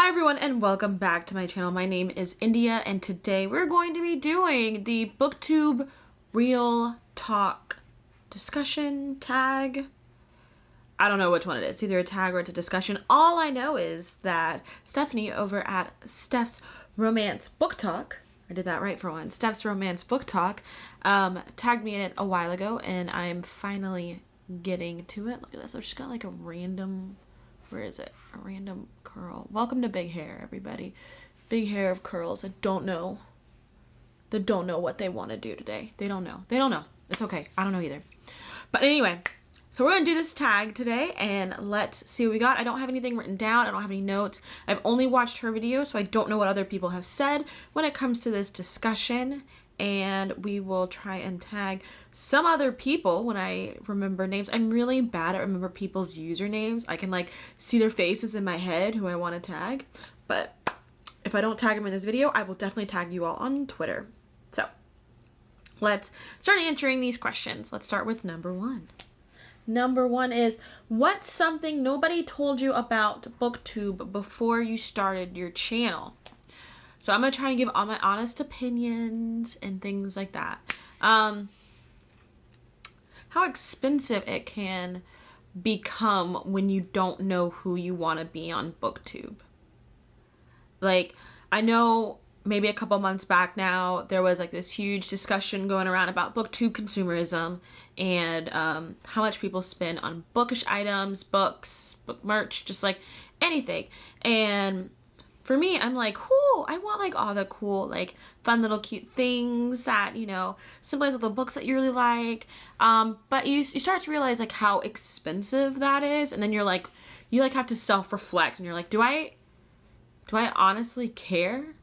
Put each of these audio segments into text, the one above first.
Hi everyone and welcome back to my channel. My name is India and today we're going to be doing the Booktube Real Talk discussion tag. I don't know which one it is. It's either a tag or it's a discussion. All I know is that Stephanie over at Steph's Romance Book Talk, I did that right for one, Steph's Romance Book Talk, tagged me in it a while ago and I'm finally getting to it. Look at this. I've just got like a random... Where is it? A random curl. Welcome to big hair, everybody. Big hair of curls that don't know. That don't know what they want to do today. They don't know. They don't know. It's okay. I don't know either. But anyway, so we're going to do this tag today and let's see what we got. I don't have anything written down. I don't have any notes. I've only watched her video, so I don't know what other people have said when it comes to this discussion. And we will try and tag some other people when I remember names. I'm really bad at remember people's usernames. I can like see their faces in my head who I want to tag. But if I don't tag them in this video, I will definitely tag you all on Twitter. So let's start answering these questions. Let's start with number one. Number one is, what's something nobody told you about Booktube before you started your channel? So I'm going to try and give all my honest opinions and things like that. How expensive it can become when you don't know who you want to be on Booktube. Like, I know maybe a couple months back now, there was like this huge discussion going around about Booktube consumerism and how much people spend on bookish items, books, book merch, just like anything. And for me, I'm like, cool, I want like all the cool, like fun little cute things that, you know, symbolize the books that you really like. But you start to realize like how expensive that is. And then you're like, you like have to self-reflect and you're like, do I honestly care?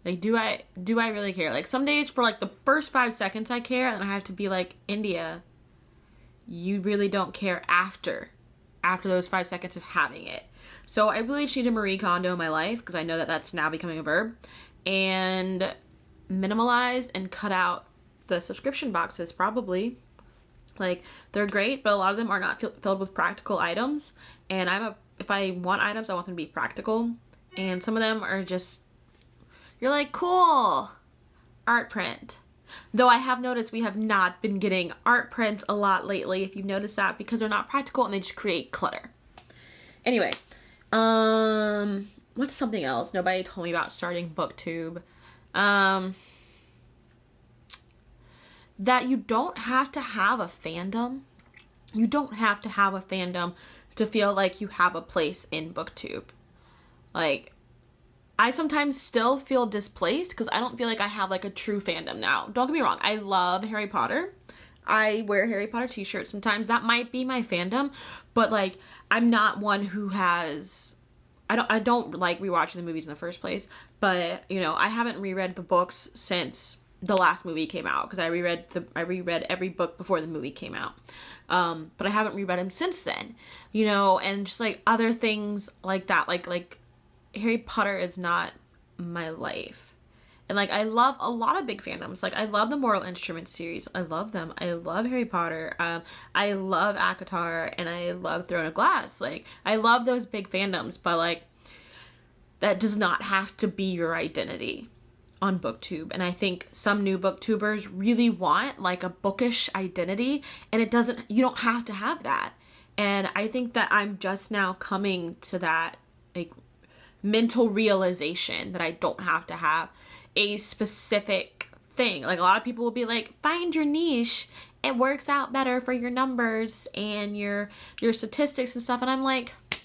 Like, do I really care? Like some days for like the first 5 seconds I care, and I have to be like, India, you really don't care after those 5 seconds of having it. So I really just need to Marie Kondo in my life, because I know that that's now becoming a verb, and minimalize and cut out the subscription boxes probably. Like, they're great, but a lot of them are not filled with practical items, and if I want items, I want them to be practical, and some of them are just, you're like, cool, art print. Though I have noticed we have not been getting art prints a lot lately, if you've noticed that, because they're not practical and they just create clutter. Anyway, what's something else nobody told me about starting Booktube? That you don't have to have a fandom. You don't have to have a fandom to feel like you have a place in Booktube. Like, I sometimes still feel displaced because I don't feel like I have like a true fandom now. Don't get me wrong, I love Harry Potter. I wear Harry Potter t-shirts sometimes. That might be my fandom, but like I'm not one who has, I don't like rewatching the movies in the first place, but you know, I haven't reread the books since the last movie came out, because I reread every book before the movie came out. But I haven't reread them since then, you know, and just like other things like that, like Harry Potter is not my life. And like I love a lot of big fandoms. Like I love the Moral Instruments series. I love them. I love Harry Potter. I love ACOTAR and I love Throne of Glass. Like I love those big fandoms, but like that does not have to be your identity on Booktube. And I think some new Booktubers really want like a bookish identity, and you don't have to have that. And I think that I'm just now coming to that like mental realization that I don't have to have a specific thing. Like a lot of people will be like, find your niche, it works out better for your numbers and your statistics and stuff. And I'm like, I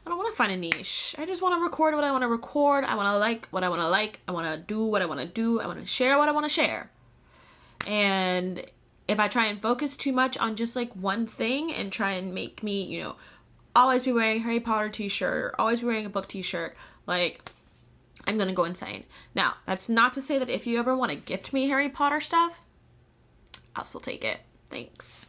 don't want to find a niche. I just want to record what I want to record. I want to like what I want to like. I want to do what I want to do. I want to share what I want to share. And if I try and focus too much on just like one thing and try and make me, you know, always be wearing a Harry Potter t-shirt or always be wearing a book t-shirt, like I'm gonna go insane. Now, that's not to say that if you ever want to gift me Harry Potter stuff, I'll still take it. Thanks.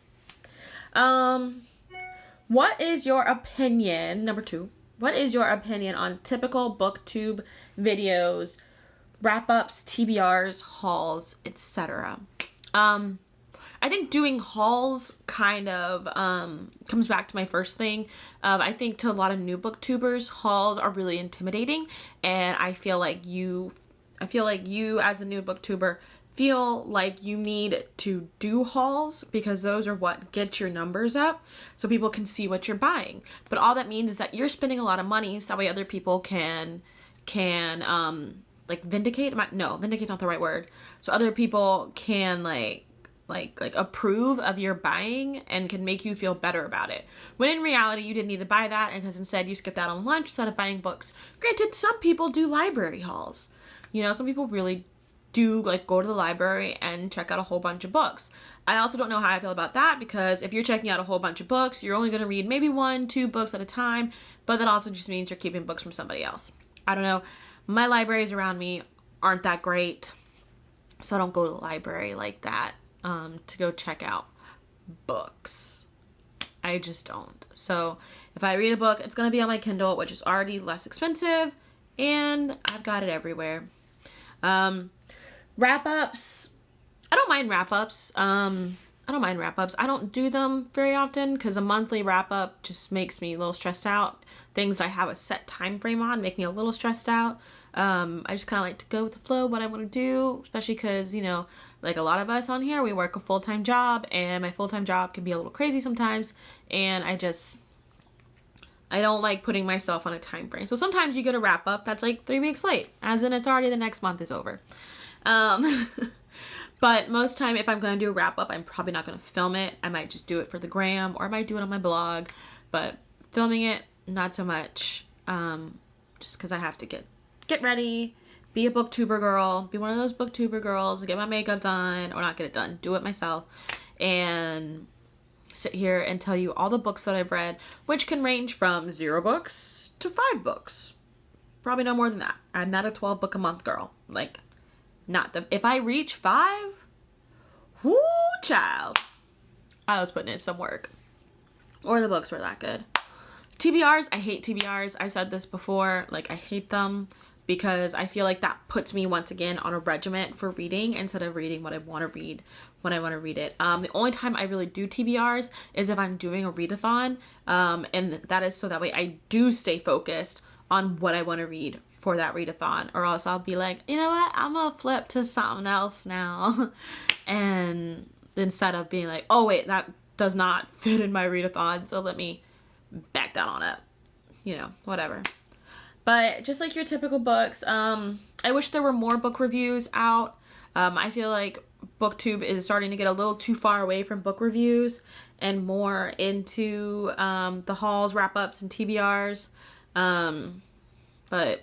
What is your opinion, number 2, what is your opinion on typical Booktube videos, wrap-ups, TBRs, hauls, etc.? I think doing hauls kind of comes back to my first thing. I think to a lot of new booktubers, hauls are really intimidating, and I feel like you as a new booktuber feel like you need to do hauls because those are what get your numbers up so people can see what you're buying. But all that means is that you're spending a lot of money so that way other people can like vindicate. No, vindicate's not the right word. So other people can like approve of your buying and can make you feel better about it. When in reality, you didn't need to buy that, and because instead you skipped out on lunch instead of buying books. Granted, some people do library hauls. You know, some people really do like go to the library and check out a whole bunch of books. I also don't know how I feel about that, because if you're checking out a whole bunch of books, you're only going to read maybe 1-2 books at a time, but that also just means you're keeping books from somebody else. I don't know. My libraries around me aren't that great, so I don't go to the library like that to go check out books. I just don't. So if I read a book, it's going to be on my Kindle, which is already less expensive, and I've got it everywhere. Wrap-ups. I don't mind wrap-ups. I don't do them very often because a monthly wrap-up just makes me a little stressed out. Things I have a set time frame on make me a little stressed out. I just kind of like to go with the flow, what I want to do, especially because, you know, like a lot of us on here, we work a full-time job, and my full-time job can be a little crazy sometimes, and I don't like putting myself on a time frame. So sometimes you get a wrap up that's like 3 weeks late, as in it's already the next month is over. But most time, if I'm going to do a wrap up, I'm probably not going to film it. I might just do it for the gram, or I might do it on my blog, but filming it, not so much. Just because I have to get ready, be a booktuber girl, be one of those booktuber girls, get my makeup done, or not get it done, do it myself, and sit here and tell you all the books that I've read, which can range from 0 books to 5 books. Probably no more than that. I'm not a 12 book a month girl. Like, if I reach 5, whoo, child, I was putting in some work. Or the books were that good. TBRs, I hate TBRs. I've said this before, like I hate them because I feel like that puts me once again on a regiment for reading instead of reading what I want to read when I want to read it. The only time I really do TBRs is if I'm doing a readathon, and that is so that way I do stay focused on what I want to read for that readathon, or else I'll be like, you know what, I'm gonna flip to something else now. And instead of being like, oh wait, that does not fit in my readathon, so let me back down on it, you know, whatever. But just like your typical books, I wish there were more book reviews out. I feel like Booktube is starting to get a little too far away from book reviews and more into the hauls, wrap-ups, and TBRs. But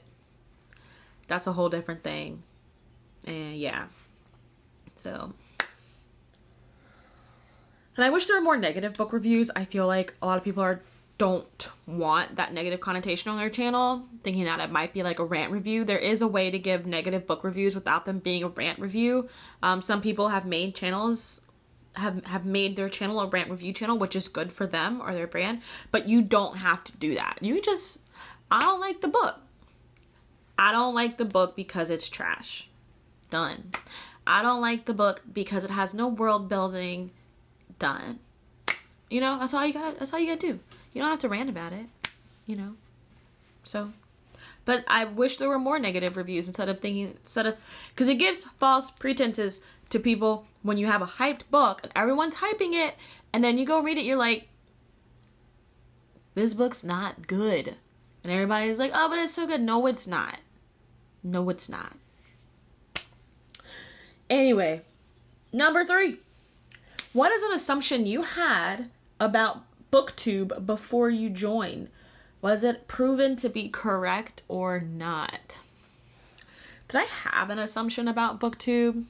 that's a whole different thing. And yeah. So. And I wish there were more negative book reviews. I feel like a lot of people don't want that negative connotation on their channel, thinking that it might be like a rant review. There is a way to give negative book reviews without them being a rant review. Some people have made channels, have made their channel a rant review channel, which is good for them or their brand, but you don't have to do that. You just, I don't like the book. I don't like the book because it's trash. Done. I don't like the book because it has no world building. Done. You know, that's all you gotta do. You don't have to rant about it, you know. So, but I wish there were more negative reviews because it gives false pretenses to people when you have a hyped book and everyone's hyping it, and then you go read it, you're like, this book's not good. And everybody's like, oh, but it's so good. No, it's not. No, it's not. Anyway, number 3. What is an assumption you had about Booktube before you joined? Was it proven to be correct or not? Did I have an assumption about Booktube?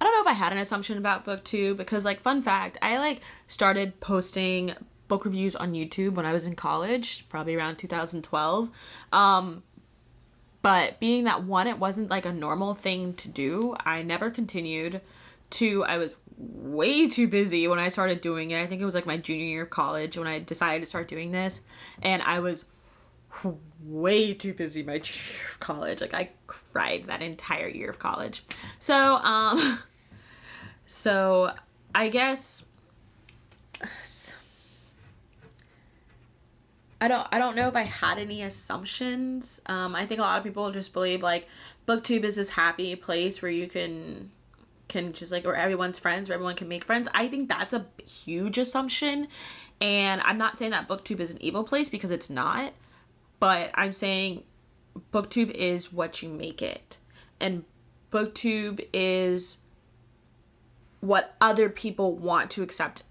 I don't know if I had an assumption about Booktube because, like, fun fact, I started posting book reviews on YouTube when I was in college, probably around 2012. But being that, one, it wasn't like a normal thing to do, I never continued. 2, I was way too busy when I started doing it. I think it was like my junior year of college when I decided to start doing this, and I was way too busy my junior year of college. Like, I cried that entire year of college. So I guess I don't know if I had any assumptions. I think a lot of people just believe like Booktube is this happy place where you can just like, where everyone's friends, where everyone can make friends. I think that's a huge assumption, and I'm not saying that Booktube is an evil place, because it's not, but I'm saying Booktube is what you make it, and Booktube is what other people want to accept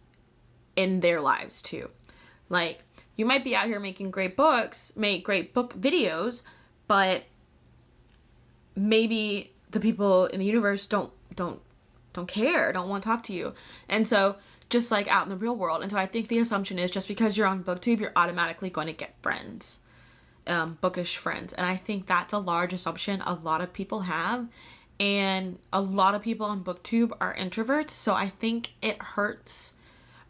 in their lives too. Like, you might be out here making great books, make great book videos, but maybe the people in the universe don't care, don't want to talk to you. And so, just like out in the real world. And so I think the assumption is just because you're on Booktube, you're automatically going to get friends, bookish friends. And I think that's a large assumption a lot of people have. And a lot of people on Booktube are introverts. So I think it hurts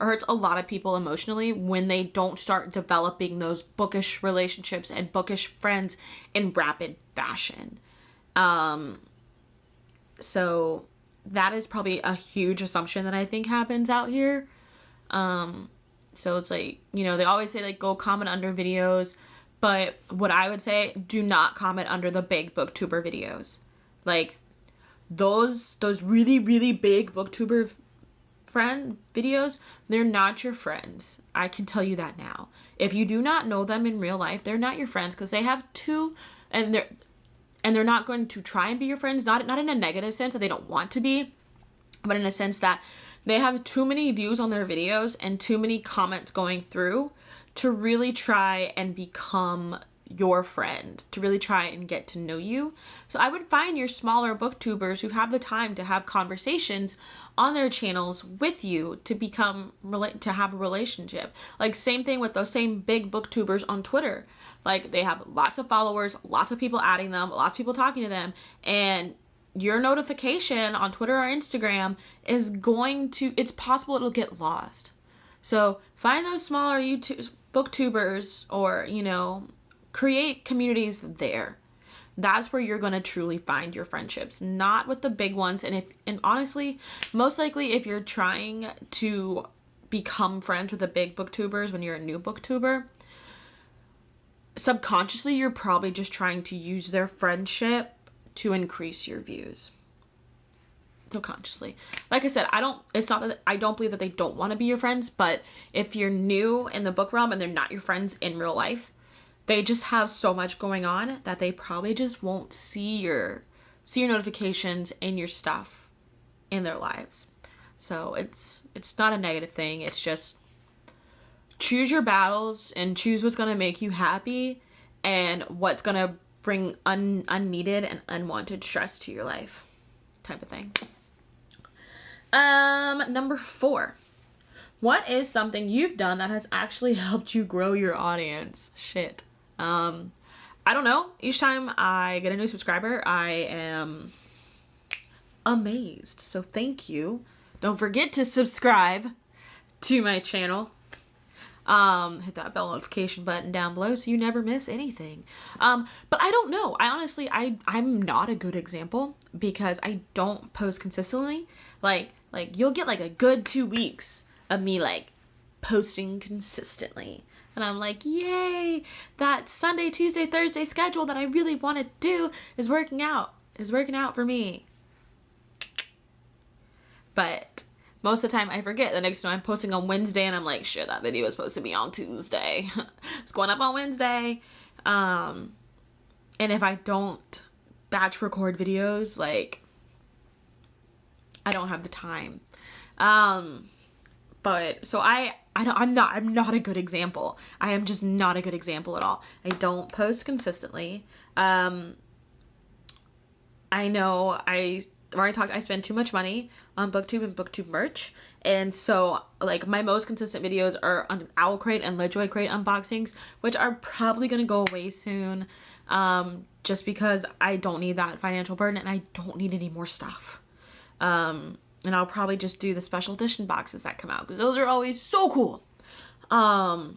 a lot of people emotionally when they don't start developing those bookish relationships and bookish friends in rapid fashion. So that is probably a huge assumption that I think happens out here. So it's like, you know, they always say like, go comment under videos, but what I would say, do not comment under the big booktuber videos. Like those really, really big booktuber friend videos, they're not your friends. I can tell you that now. If you do not know them in real life, they're not your friends, because they have and they're not going to try and be your friends, not in a negative sense that they don't want to be, but in a sense that they have too many views on their videos and too many comments going through to really try and become your friend, to really try and get to know you. So I would find your smaller booktubers who have the time to have conversations on their channels with you to have a relationship. Like same thing with those same big booktubers on Twitter. Like they have lots of followers, lots of people adding them, lots of people talking to them, and your notification on Twitter or Instagram is it's possible it'll get lost. So find those smaller booktubers, or, you know, create communities there. That's where you're going to truly find your friendships, not with the big ones. And honestly, most likely if you're trying to become friends with the big booktubers when you're a new booktuber, subconsciously you're probably just trying to use their friendship to increase your views. Subconsciously. Like I said, it's not that I don't believe that they don't want to be your friends, but if you're new in the book realm and they're not your friends in real life, they just have so much going on that they probably just won't see your notifications and your stuff in their lives. So it's not a negative thing. It's just choose your battles and choose what's going to make you happy and what's going to bring unneeded and unwanted stress to your life, type of thing. Number 4. What is something you've done that has actually helped you grow your audience? Shit. I don't know. Each time I get a new subscriber, I am amazed. So thank you. Don't forget to subscribe to my channel. Hit that bell notification button down below so you never miss anything. But I don't know. I'm not a good example because I don't post consistently. Like you'll get like a good 2 weeks of me like posting consistently. And I'm like, yay, that Sunday, Tuesday, Thursday schedule that I really want to do is working out. Is working out for me. But most of the time I forget. The next time I'm posting on Wednesday and I'm like, shit, that video was supposed to be on Tuesday. It's going up on Wednesday. And if I don't batch record videos, like, I don't have the time. But so I'm not a good example. I am just not a good example at all. I don't post consistently. I know I spend too much money on Booktube and Booktube merch. And so like my most consistent videos are on Owl Crate and LitJoy Crate unboxings, which are probably going to go away soon. Just because I don't need that financial burden and I don't need any more stuff. And I'll probably just do the special edition boxes that come out because those are always so cool. But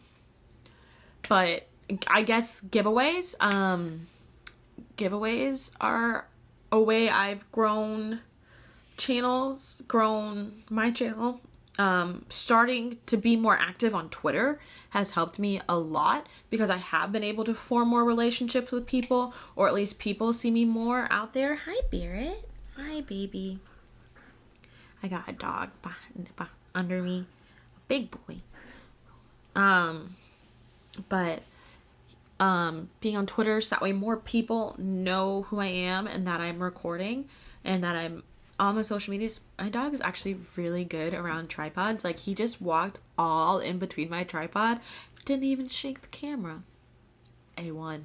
I guess giveaways are a way I've grown channel's grown, my channel, starting to be more active on Twitter has helped me a lot, because I have been able to form more relationships with people, or at least people see me more out there. Hi, Barrett. Hi, baby. I got a dog under me. A big boy. But being on Twitter, so that way more people know who I am and that I'm recording and that I'm on the social medias. My dog is actually really good around tripods. Like, he just walked all in between my tripod, didn't even shake the camera. A1.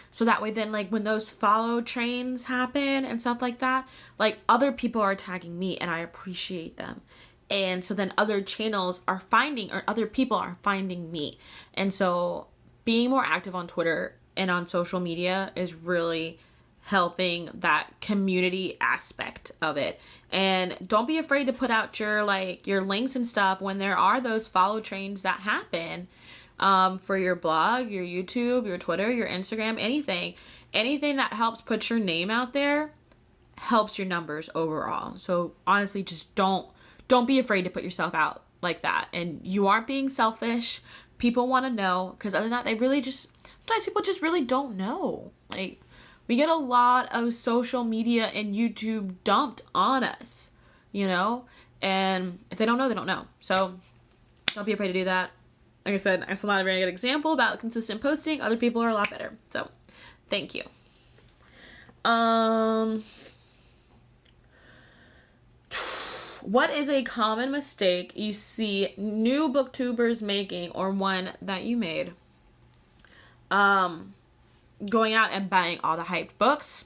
So that way then, like, when those follow trains happen and stuff like that, like, other people are tagging me and I appreciate them. And so then other channels are finding, or other people are finding me. And so being more active on Twitter and on social media is really helping that community aspect of it. And don't be afraid to put out your links and stuff when there are those follow trains that happen, for your blog, your YouTube, your Twitter, your Instagram, anything that helps put your name out there helps your numbers overall. So honestly, just don't be afraid to put yourself out like that. And you aren't being selfish. People want to know, because other than that, sometimes people just really don't know. Like, we get a lot of social media and YouTube dumped on us, you know? And if they don't know, they don't know. So don't be afraid to do that. Like I said, I'm not a very good example about consistent posting. Other people are a lot better. So thank you. What is a common mistake you see new booktubers making, or one that you made? Going out and buying all the hyped books.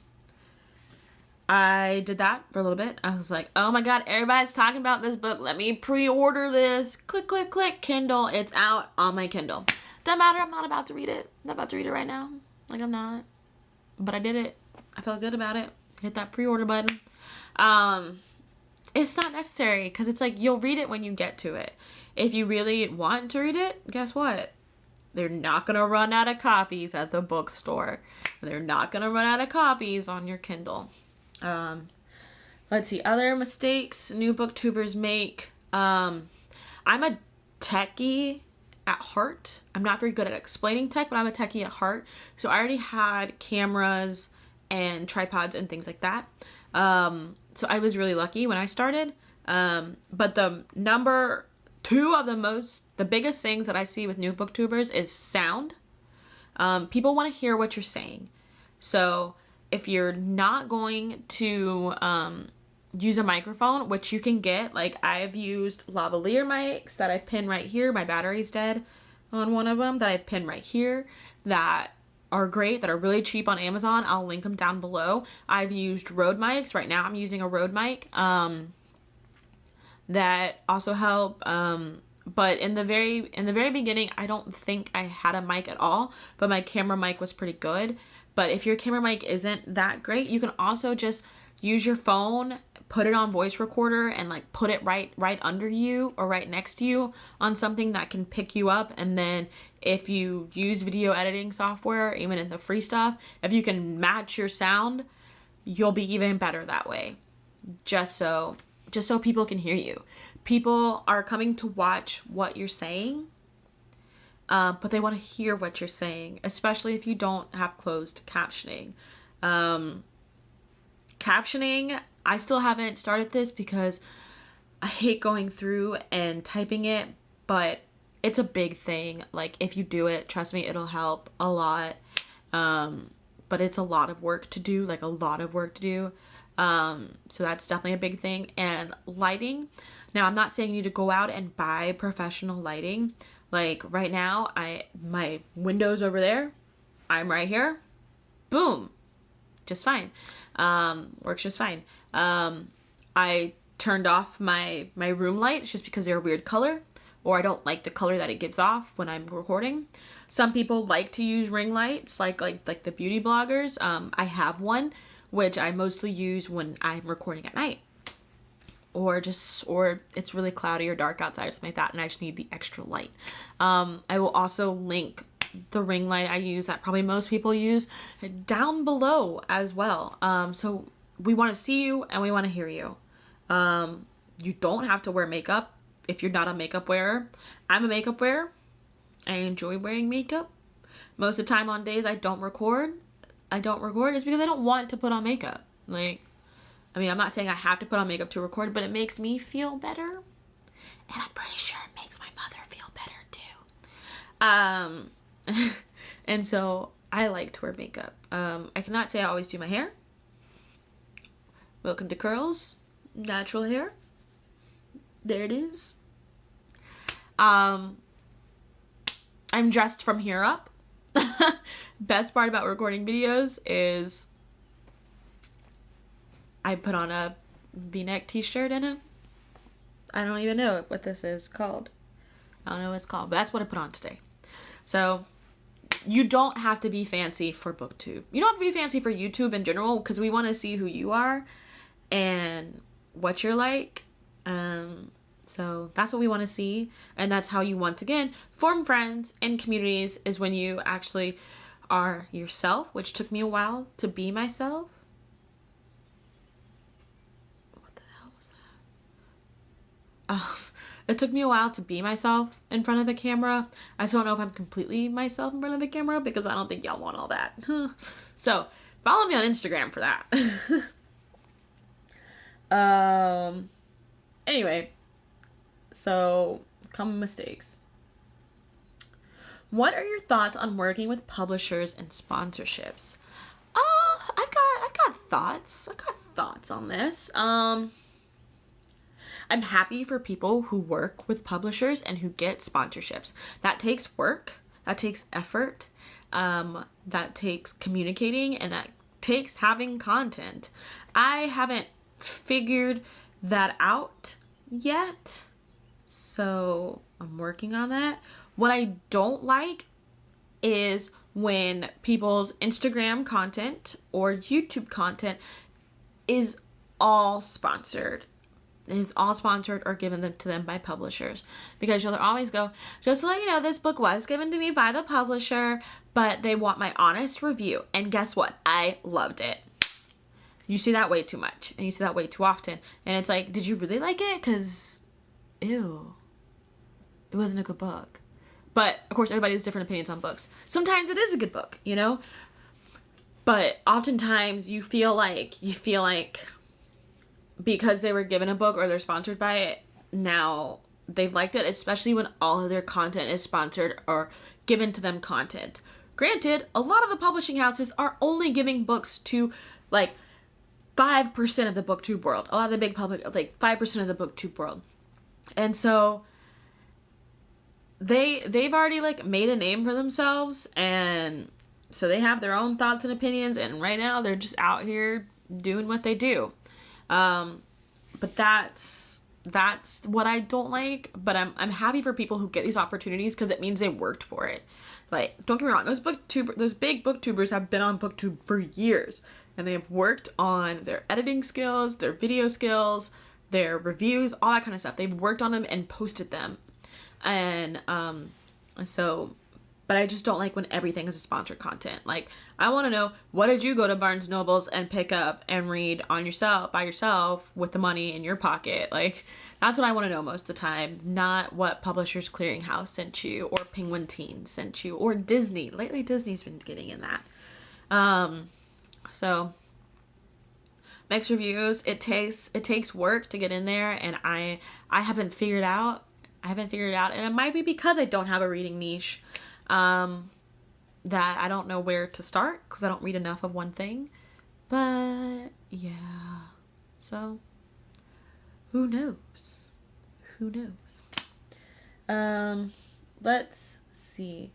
I did that for a little bit. I was like, oh my god, everybody's talking about this book. Let me pre-order this. Click, click, click. Kindle. It's out on my Kindle. Doesn't matter. I'm not about to read it. I'm not about to read it right now. Like, I'm not. But I did it. I felt good about it. Hit that pre-order button. It's not necessary, because it's like, you'll read it when you get to it. If you really want to read it, guess what? They're not going to run out of copies at the bookstore. They're not going to run out of copies on your Kindle. Let's see. Other mistakes new booktubers make. I'm a techie at heart. I'm not very good at explaining tech, but I'm a techie at heart. So I already had cameras and tripods and things like that. So I was really lucky when I started. But the number two of the biggest things that I see with new booktubers is sound. People want to hear what you're saying. So if you're not going to use a microphone, which you can get, like, I've used lavalier mics that I pin right here. My battery's dead on one of them that I pin right here, that are great, that are really cheap on Amazon. I'll link them down below. I've used Rode mics. Right now I'm using a Rode mic that also help. But in the very beginning, I don't think I had a mic at all, but my camera mic was pretty good. But if your camera mic isn't that great, you can also just use your phone, put it on voice recorder, and like put it right under you or right next to you on something that can pick you up. And then if you use video editing software, even in the free stuff, if you can match your sound, you'll be even better that way. Just so people can hear you. People are coming to watch what you're saying, but they want to hear what you're saying, especially if you don't have closed captioning. Captioning, I still haven't started this because I hate going through and typing it, but it's a big thing. Like, if you do it, trust me, it'll help a lot. But it's a lot of work to do, like a lot of work to do. So that's definitely a big thing. And lighting. Now, I'm not saying you need to go out and buy professional lighting. Like right now, my window's over there. I'm right here. Boom. Just fine. Works just fine. I turned off my room lights just because they're a weird color, or I don't like the color that it gives off when I'm recording. Some people like to use ring lights, like the beauty bloggers. I have one, which I mostly use when I'm recording at night, or it's really cloudy or dark outside or something like that, and I just need the extra light. I will also link the ring light I use that probably most people use down below as well. So we want to see you and we want to hear you. You don't have to wear makeup if you're not a makeup wearer. I'm a makeup wearer. I enjoy wearing makeup. Most of the time on days I don't record is because I don't want to put on makeup. Like, I mean, I'm not saying I have to put on makeup to record, but it makes me feel better. And I'm pretty sure it makes my mother feel better too. And so I like to wear makeup. I cannot say I always do my hair. Welcome to curls. Natural hair. There it is. I'm dressed from here up. Best part about recording videos is I put on a V-neck t-shirt and I don't even know what this is called. I don't know what it's called, but that's what I put on today. So you don't have to be fancy for Booktube. You don't have to be fancy for YouTube in general, because we want to see who you are and what you're like. So that's what we want to see, and that's how you once again form friends and communities, is when you actually are yourself, which took me a while to be myself. What the hell was that? It took me a while to be myself in front of a camera. I still don't know if I'm completely myself in front of a camera, because I don't think y'all want all that. So follow me on Instagram for that. Anyway, so common mistakes. What are your thoughts on working with publishers and sponsorships? I've got thoughts. I've got thoughts on this. I'm happy for people who work with publishers and who get sponsorships. That takes work. That takes effort. That takes communicating, and that takes having content. I haven't figured that out yet, so I'm working on that. What I don't like is when people's Instagram content or YouTube content is all sponsored. It is all sponsored or given to them by publishers, because you'll always go, just to let you know, this book was given to me by the publisher, but they want my honest review. And guess what? I loved it. You see that way too much, and you see that way too often. And it's like, did you really like it? Because, ew, it wasn't a good book. But, of course, everybody has different opinions on books. Sometimes it is a good book, you know? But oftentimes you feel like because they were given a book or they're sponsored by it, now they've liked it, especially when all of their content is sponsored or given to them content. Granted, a lot of the publishing houses are only giving books to, like, 5% of the Booktube world. A lot of the big public, like 5% of the Booktube world. And so they've already like made a name for themselves, and so they have their own thoughts and opinions, and right now they're just out here doing what they do. But that's what I don't like, but I'm happy for people who get these opportunities, because it means they worked for it. Like, don't get me wrong, those big booktubers have been on Booktube for years, and they have worked on their editing skills, their video skills, their reviews, all that kind of stuff. They've worked on them and posted them. And so, but I just don't like when everything is a sponsored content. Like, I want to know, what did you go to Barnes & Nobles and pick up and read on yourself, by yourself, with the money in your pocket? Like, that's what I want to know most of the time, not what Publishers Clearinghouse sent you, or Penguin Teen sent you, or Disney. Lately, Disney's been getting in that. So mixed reviews, it takes work to get in there, and I haven't figured out, and it might be because I don't have a reading niche, that I don't know where to start, because I don't read enough of one thing. But yeah, so who knows? Let's see.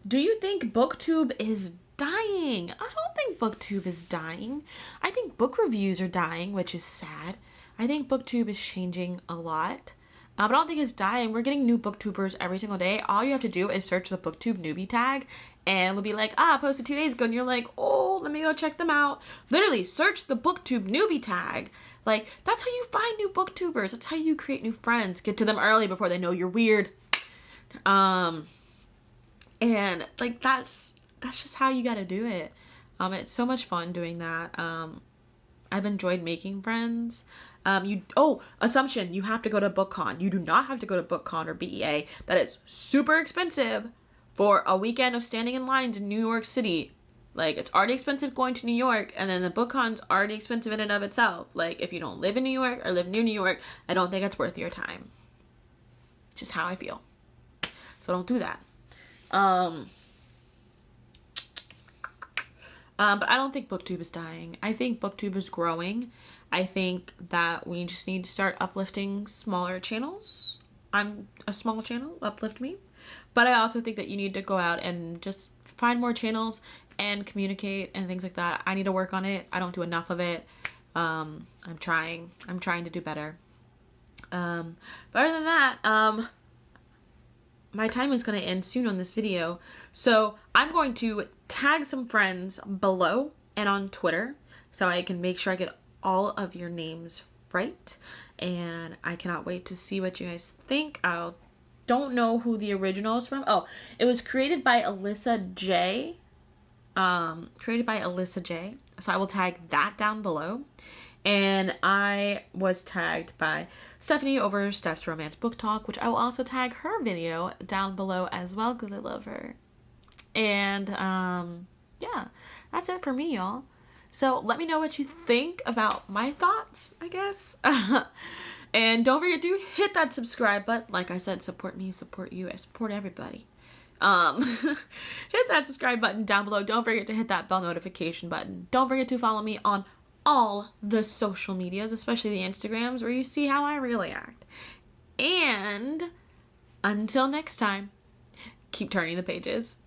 Do you think Booktube is dying? I don't think Booktube is dying. I think book reviews are dying, which is sad. I think Booktube is changing a lot. But I don't think it's dying. We're getting new booktubers every single day. All you have to do is search the Booktube newbie tag, and it'll be like, posted 2 days ago, and you're like, oh, let me go check them out. Literally, search the Booktube newbie tag. Like, that's how you find new booktubers. That's how you create new friends. Get to them early before they know you're weird. And like, that's just how you gotta do it. It's so much fun doing that. I've enjoyed making friends. Assumption, you have to go to BookCon. You do not have to go to BookCon or BEA. That is super expensive for a weekend of standing in lines in New York City. Like, it's already expensive going to New York, and then the BookCon's already expensive in and of itself. Like, if you don't live in New York or live near New York, I don't think it's worth your time. Just how I feel. So don't do that. But I don't think Booktube is dying. I think Booktube is growing. I think that we just need to start uplifting smaller channels. I'm a small channel, uplift me. But I also think that you need to go out and just find more channels and communicate and things like that. I need to work on it. I don't do enough of it. I'm trying to do better. But other than that, my time is going to end soon on this video. So I'm going to tag some friends below and on Twitter so I can make sure I get all of your names right. And I cannot wait to see what you guys think. I don't know who the original is from. Oh, it was created by Alyssa J. So I will tag that down below. And I was tagged by Stephanie over Steph's Romance Book Talk, which I will also tag her video down below as well because I love her. And yeah, that's it for me, y'all. So let me know what you think about my thoughts, I guess. And don't forget to hit that subscribe button. Like I said, support me, support you, I support everybody. Hit that subscribe button down below. Don't forget to hit that bell notification button. Don't forget to follow me on all the social medias, especially the Instagrams, where you see how I really act. And until next time, keep turning the pages.